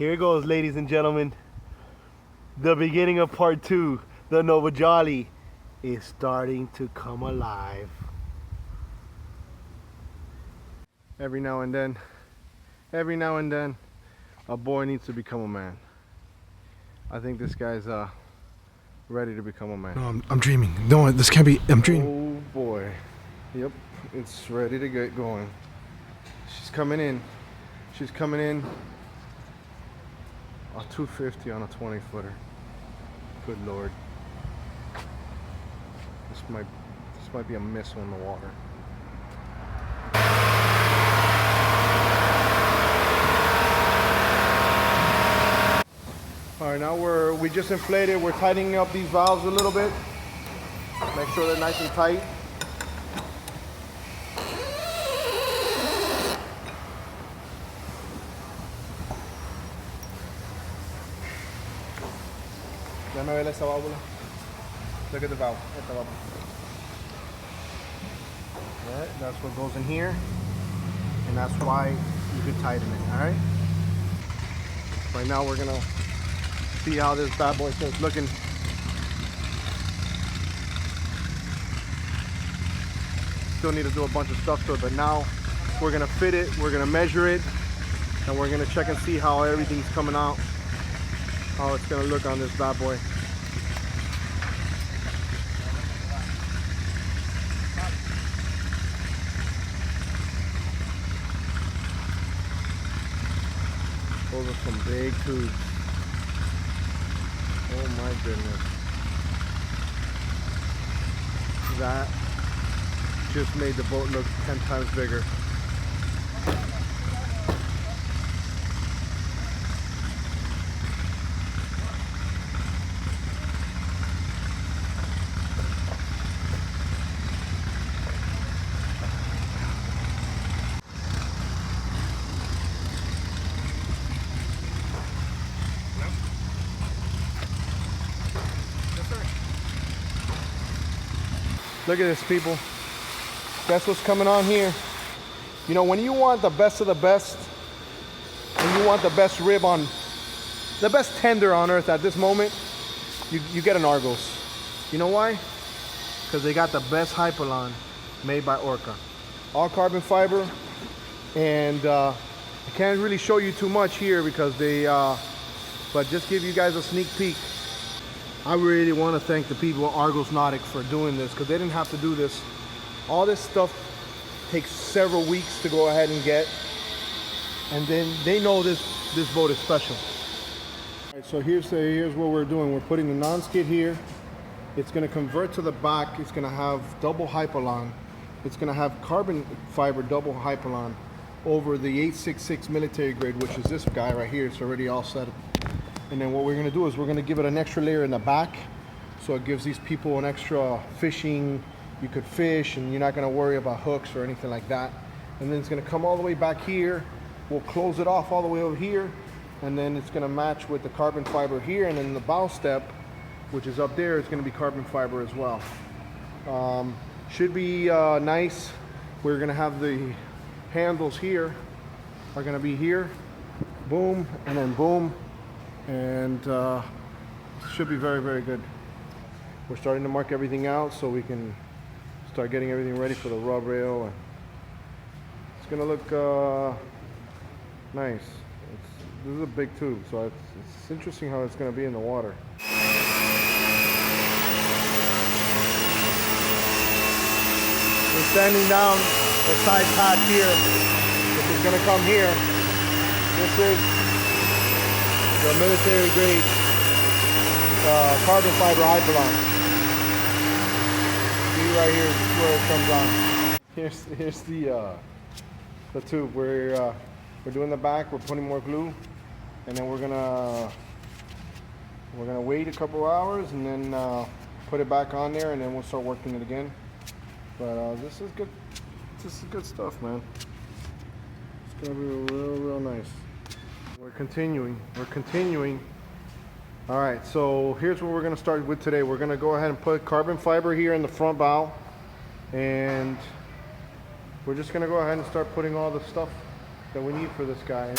Here goes, ladies and gentlemen. The beginning of part 2. The Nuova Jolly is starting to come alive. Every now and then, a boy needs to become a man. I think this guy's ready to become a man. No, I'm dreaming. No, this can't be. I'm dreaming. Oh boy. Yep, it's ready to get going. She's coming in. She's coming in. A 250 on a 20-footer. Good lord. This might be a missile in the water. All right, now we just inflated. We're tightening up these valves a little bit. Make sure they're nice and tight. Déjame ver esa válvula. Look at the valve. Esta válvula. All right, that's what goes in here, and that's why you can tighten it. All right. Right now we're gonna see how this bad boy starts looking. Still need to do a bunch of stuff to it, but now we're gonna fit it, we're gonna measure it, and we're gonna check and see how everything's coming out, how it's gonna look on this bad boy. Those are some big tubes. Oh my goodness. That just made the boat look 10 times bigger. Look at this, people. That's what's coming on here. You know, when you want the best of the best, and you want the best rib on, the best tender on earth at this moment, you get an Argos. You know why? Because they got the best hypalon made by Orca. All carbon fiber, and I can't really show you too much here because but just give you guys a sneak peek. I really want to thank the people at Argos Nautic for doing this, because they didn't have to do this. All this stuff takes several weeks to go ahead and get, and then they know this boat is special. All right, so here's what we're doing. We're putting the non-skid here. It's going to convert to the back. It's going to have double hypalon. It's going to have carbon fiber double hypalon over the 866 military grade, which is this guy right here. It's already all set up. And then what we're gonna do is we're gonna give it an extra layer in the back, so it gives these people an extra fishing. You could fish and you're not gonna worry about hooks or anything like that. And then it's gonna come all the way back here. We'll close it off all the way over here, and then it's gonna match with the carbon fiber here, and then the bow step, which is up there, is gonna be carbon fiber as well. Should be nice. We're gonna have the handles here, are gonna be here, boom, and then boom. And should be very, very good. We're starting to mark everything out so we can start getting everything ready for the rub rail. And it's gonna look nice. This is a big tube, so it's interesting how it's gonna be in the water. We're standing down the side pack here, which is gonna come here. This is the military grade carbon fiber hypalon. See right here, this is where it comes on. Here's the tube. We're doing the back. We're putting more glue, and then we're gonna wait a couple hours and then put it back on there, and then we'll start working it again. But this is good. This is good stuff, man. It's gonna be real nice. We're continuing. All right, so here's what we're gonna start with today. We're gonna go ahead and put carbon fiber here in the front bow, and we're just gonna go ahead and start putting all the stuff that we need for this guy.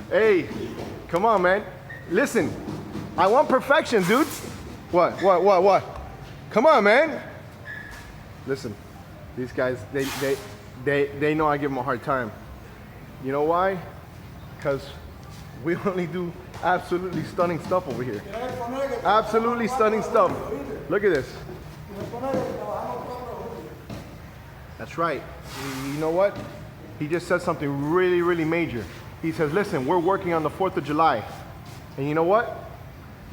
Hey, come on, man. Listen, I want perfection, dudes. What? Come on, man. Listen, these guys, they know I give them a hard time. You know why? Because we only do absolutely stunning stuff over here. Absolutely stunning stuff. Look at this. That's right. You know what? He just said something really, really major. He says, listen, we're working on the 4th of July. And you know what?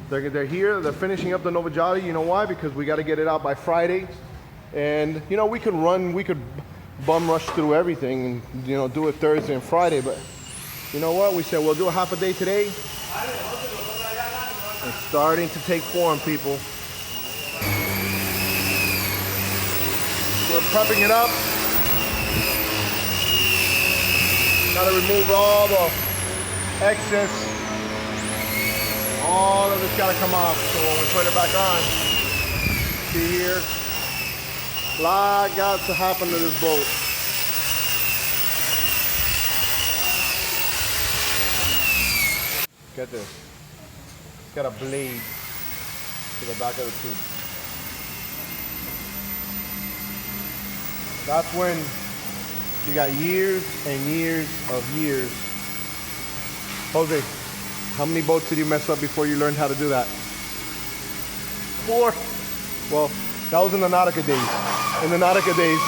They're here, they're finishing up the Nuova Jolly. You know why? Because we got to get it out by Friday. And, you know, we could bum rush through everything and, you know, do it Thursday and Friday. But you know what? We said we'll do a half a day today. It's starting to take form, people. We're prepping it up. Got to remove all the excess. All of it's got to come off. So when we put it back on, see here, a lot got to happen to this boat. Get this. It's got a blade to the back of the tube. That's when you got years and years of years. Jose, how many boats did you mess up before you learned how to do that? 4. Well, that was in the Nautica days. In the Nautica days,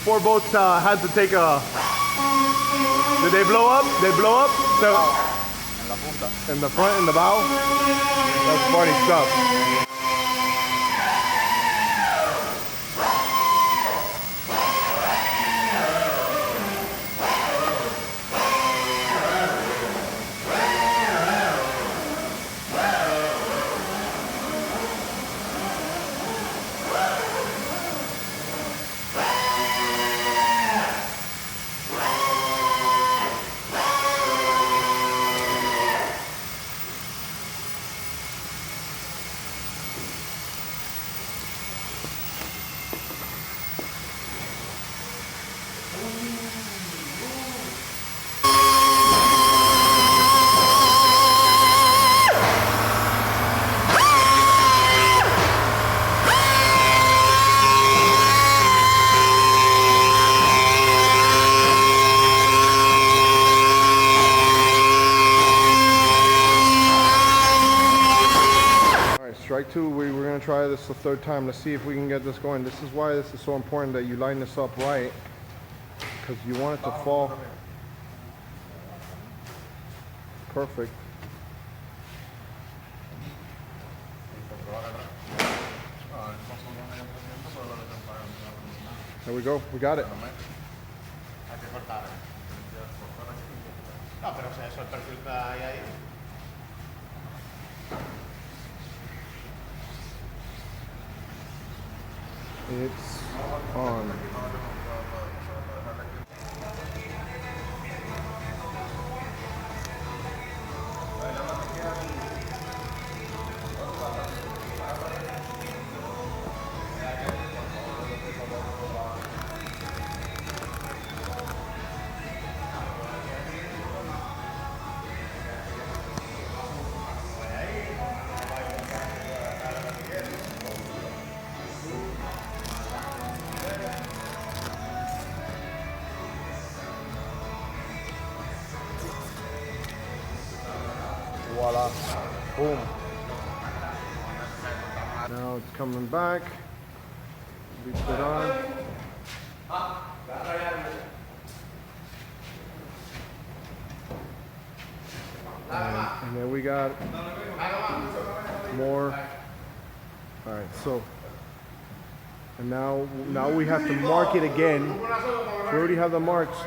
four boats had to take a. Did they blow up? They blow up? So, in the front, in the bow? That's funny stuff. Strike 2, we're going to try this the 3rd time. Let's see if we can get this going. This is why this is so important that you line this up right, because you want it to fall perfect. There we go, we got it. It's on. Voila. Boom. Now it's coming back. We put on. And then we got more. All right, so and now we have to mark it again. We already have the marks,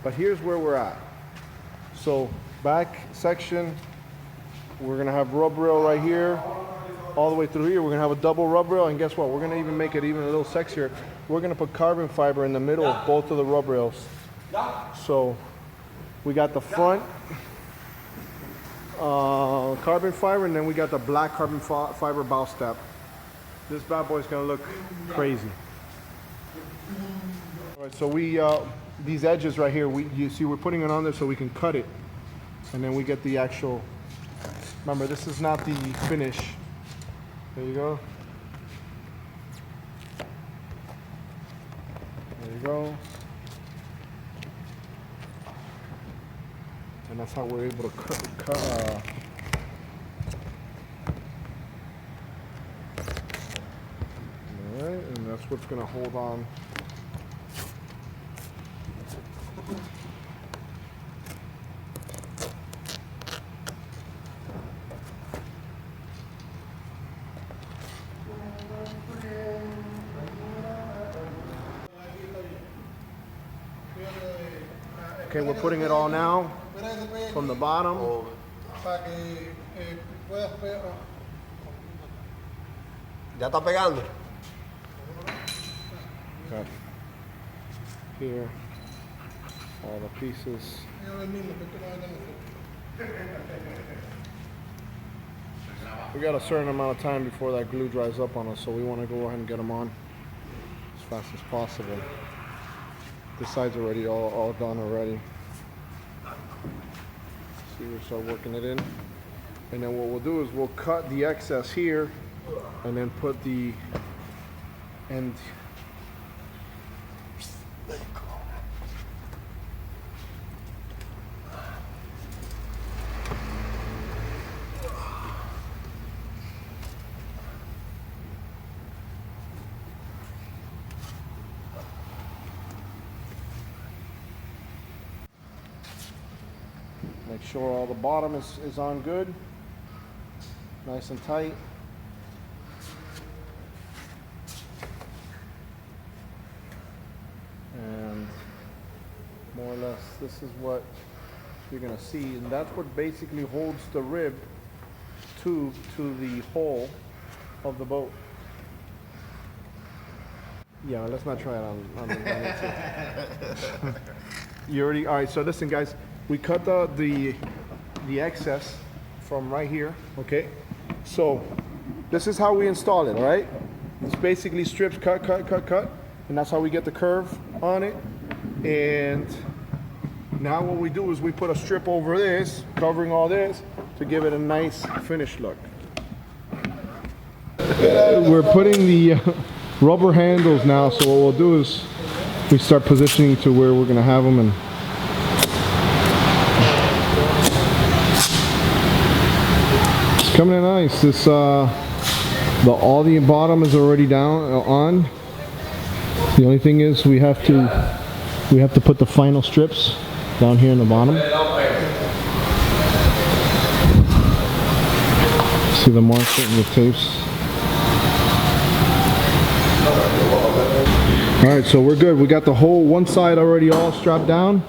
but here's where we're at. So back section, we're gonna have rub rail right here, all the way through here. We're gonna have a double rub rail, and guess what? We're gonna even make it even a little sexier. We're gonna put carbon fiber in the middle of both of the rub rails. So we got the front carbon fiber, and then we got the black carbon fiber bow step. This bad boy's gonna look crazy. All right, so we these edges right here, you see we're putting it on there so we can cut it, and then we get the actual. Remember, this is not the finish. There you go. There you go. And that's how we're able to cut all right, and that's what's gonna hold on. Okay, we're putting it all now from the bottom. Ya está pegando. Got here all the pieces. We got a certain amount of time before that glue dries up on us, so we want to go ahead and get them on as fast as possible. This side's already all done already. See, we'll start working it in. And then what we'll do is we'll cut the excess here and then put the end. Make sure all the bottom is on good, nice and tight. And more or less this is what you're gonna see, and that's what basically holds the rib tube to the hull of the boat. Yeah, let's not try it on the You already, all right, so listen guys, we cut the excess from right here, okay? So this is how we install it, all right? It's basically strips, cut, and that's how we get the curve on it. And now what we do is we put a strip over this, covering all this, to give it a nice finished look. We're putting the rubber handles now, so what we'll do is we start positioning to where we're gonna have them, and it's coming in nice. This all the bottom is already down on. The only thing is we have to put the final strips down here in the bottom. See the marks and the tapes. Alright, so we're good. We got the whole one side already all strapped down.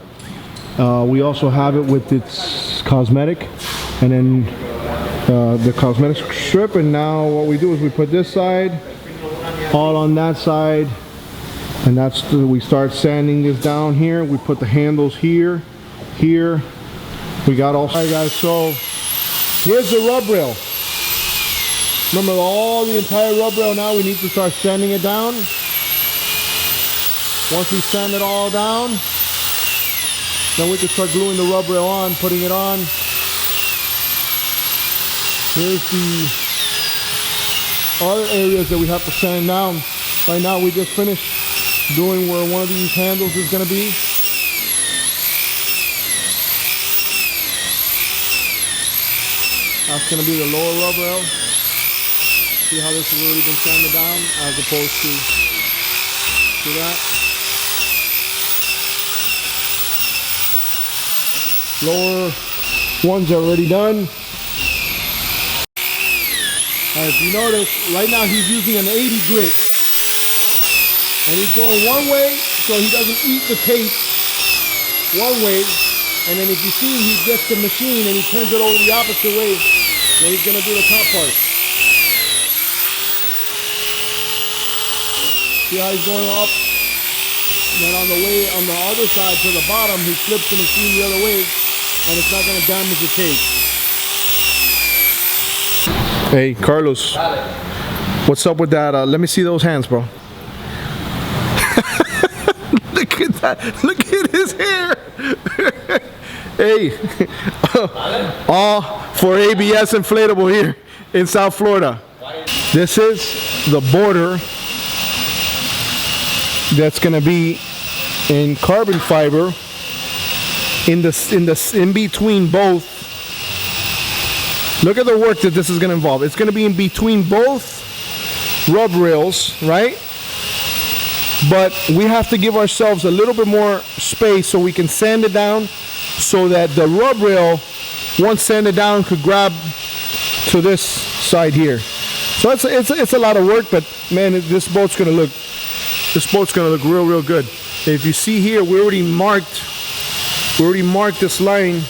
We also have it with its cosmetic, and then the cosmetic strip. And now what we do is we put this side all on that side, and that's we start sanding this down here. We put the handles here. We got all. Alright guys, so here's the rub rail. Remember the entire rub rail. Now we need to start sanding it down. Once we sand it all down, then we can start gluing the rub rail on, putting it on. Here's the other areas that we have to sand down. Right now we just finished doing where one of these handles is going to be. That's going to be the lower rub rail. See how this has already been sanded down as opposed to that. Lower one's already done. If you notice, right now he's using an 80 grit. And he's going one way so he doesn't eat the tape one way. And then if you see, he gets the machine and he turns it over the opposite way, then he's going to do the top part. See how he's going up? And then on the other side to the bottom, he flips the machine the other way, and it's not going to damage the tape. Hey, Carlos. What's up with that? Let me see those hands, bro. Look at that. Look at his hair. Hey. All for ABS inflatable here in South Florida. This is the border that's going to be in carbon fiber in between both. Look at the work that this is going to involve. It's going to be in between both rub rails, right? But we have to give ourselves a little bit more space so we can sand it down so that the rub rail, once sanded down, could grab to this side here. So it's a lot of work, but man, this boat's gonna look real good. If you see here, we already marked this line.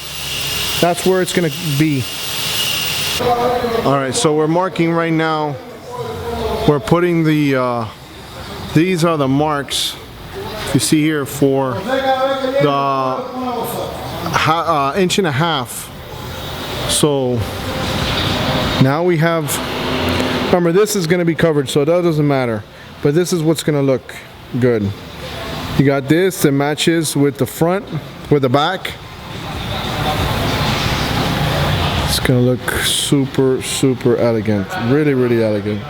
That's where it's gonna be. All right, so we're marking right now. We're putting the these are the marks you see here for the 1.5 inches. So now we have, remember this is going to be covered, so that doesn't matter, but this is what's going to look good. You got this that matches with the front, with the back. It's going to look super elegant, really elegant.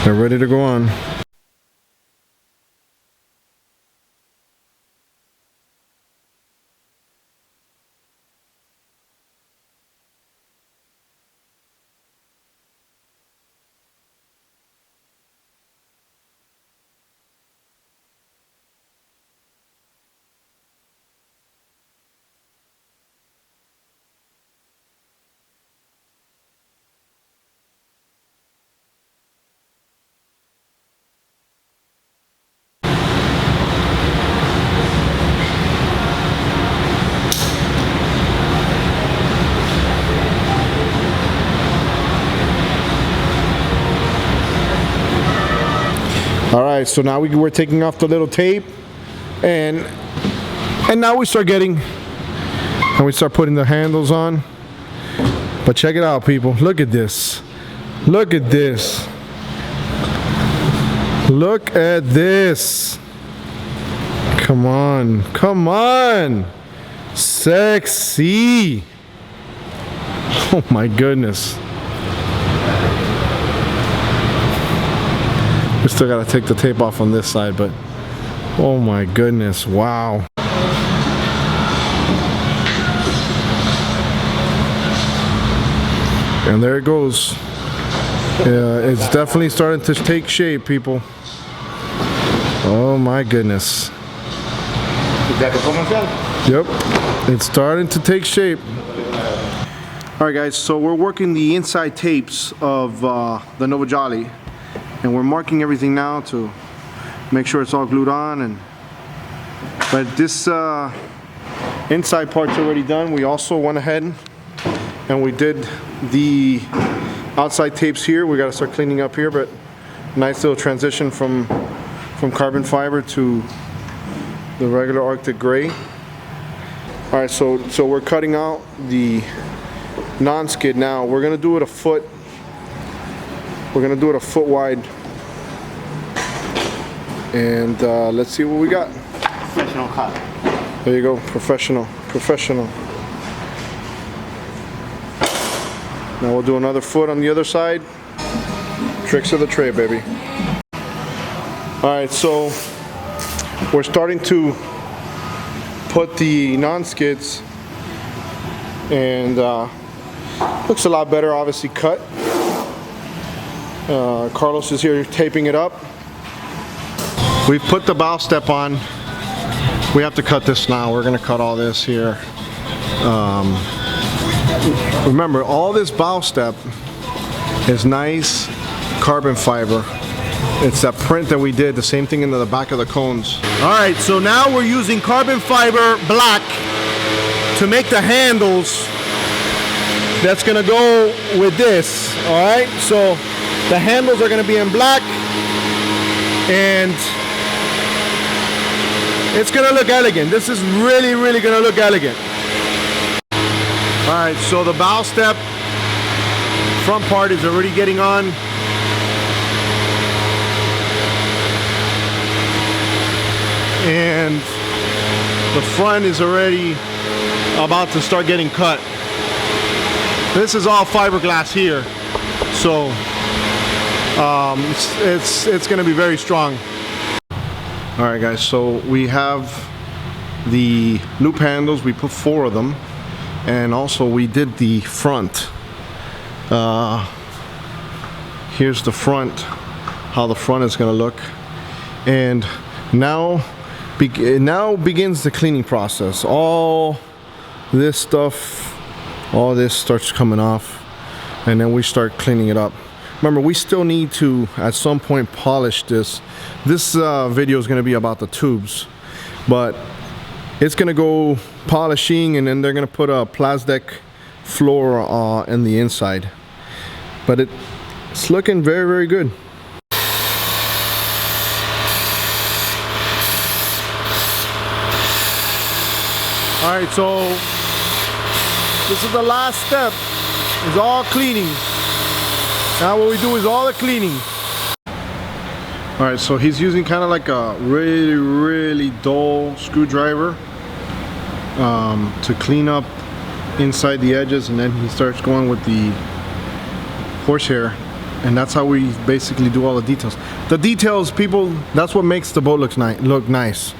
They're ready to go on. All right, so now we're taking off the little tape, and now we start putting the handles on. But check it out, people. Look at this. Look at this. Look at this. Come on. Come on. Sexy. Oh my goodness. We still gotta take the tape off on this side, but oh my goodness, wow. And there it goes. Yeah, it's definitely starting to take shape, people. Oh my goodness. Yep, it's starting to take shape. All right, guys, so we're working the inside tapes of the Nuova Jolly, and we're marking everything now to make sure it's all glued on. But this inside part's already done. We also went ahead and we did the outside tapes here. We got to start cleaning up here, but nice little transition from carbon fiber to the regular Arctic gray. All right, so we're cutting out the non-skid now. We're gonna do it a foot. We're gonna do it a foot wide, and let's see what we got. Professional cut. There you go, professional. Now we'll do another foot on the other side. Tricks of the trade, baby. All right, so we're starting to put the non-skids, and looks a lot better, obviously cut. Carlos is here taping it up. We've put the bow step on. We have to cut this now. We're gonna cut all this here. Remember, all this bow step is nice carbon fiber. It's that print that we did, the same thing into the back of the cones. All right, so now we're using carbon fiber black to make the handles that's gonna go with this. All right, so the handles are gonna be in black, and it's gonna look elegant. This is really, really gonna look elegant. All right, so the bow step front part is already getting on. And the front is already about to start getting cut. This is all fiberglass here, so it's gonna be very strong. All right, guys, so we have the loop handles. We put 4 of them, and also we did the front. Here's the front, how the front is gonna look, and now begins the cleaning process. All this stuff, all this starts coming off, and then we start cleaning it up. Remember, we still need to at some point polish this. This video is going to be about the tubes, but it's going to go polishing, and then they're going to put a plastic floor in the inside. But it's looking very, very good. All right, so this is the last step, is all cleaning. Now what we do is all the cleaning. All right, so he's using kind of like a really, really dull screwdriver to clean up inside the edges, and then he starts going with the horsehair, and that's how we basically do all the details. The details, people, that's what makes the boat look nice.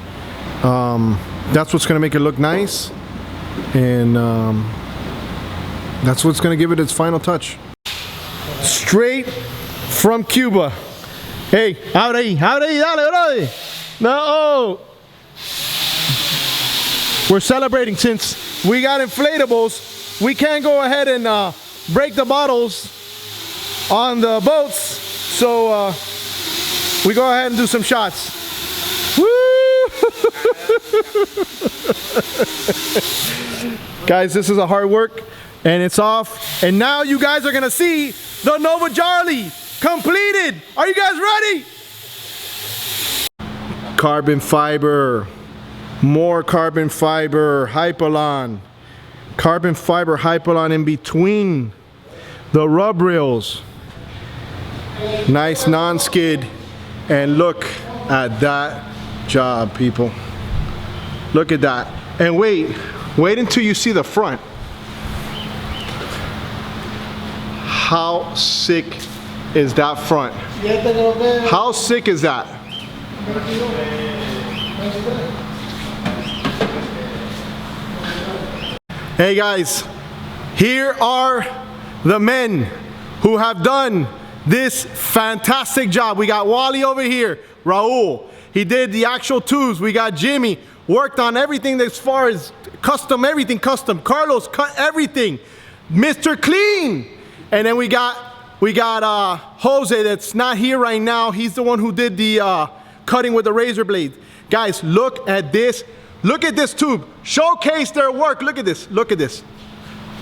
That's what's gonna make it look nice, and that's what's gonna give it its final touch. Straight from Cuba. Hey, abre ahí, dale, brother. No. We're celebrating since we got inflatables. We can't go ahead and break the bottles on the boats, so we go ahead and do some shots. Woo! Guys, this is a hard work, and it's off, and now you guys are gonna see the Nuova Jolly completed. Are you guys ready? Carbon fiber, more carbon fiber, hypalon, carbon fiber hypalon in between the rub rails. Nice non-skid, and look at that job, people. Look at that. And wait until you see the front. How sick is that front? How sick is that? Hey guys, here are the men who have done this fantastic job. We got Wally over here, Raul. He did the actual tubes. We got Jimmy, worked on everything as far as custom, everything custom. Carlos cut everything. Mr. Clean. And then we got Jose that's not here right now. He's the one who did the cutting with the razor blade. Guys, look at this. Look at this tube. Showcase their work. Look at this. Look at this.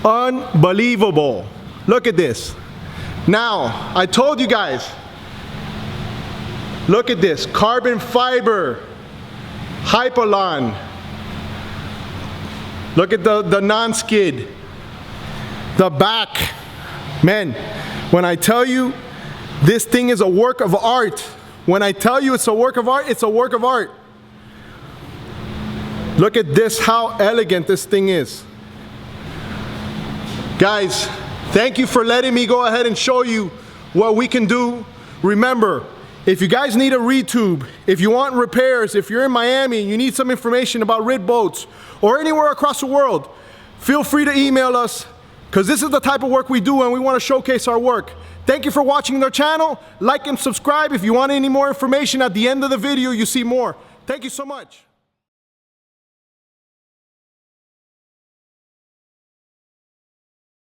Unbelievable. Look at this. Now, I told you guys, look at this. Carbon fiber, hypalon. Look at the non-skid. The back. Man, when I tell you this thing is a work of art, when I tell you it's a work of art, it's a work of art. Look at this, how elegant this thing is. Guys, thank you for letting me go ahead and show you what we can do. Remember, if you guys need a retube, if you want repairs, if you're in Miami and you need some information about rig boats or anywhere across the world, feel free to email us, because this is the type of work we do and we want to showcase our work. Thank you for watching our channel. Like and subscribe. If you want any more information, at the end of the video you see more. Thank you so much.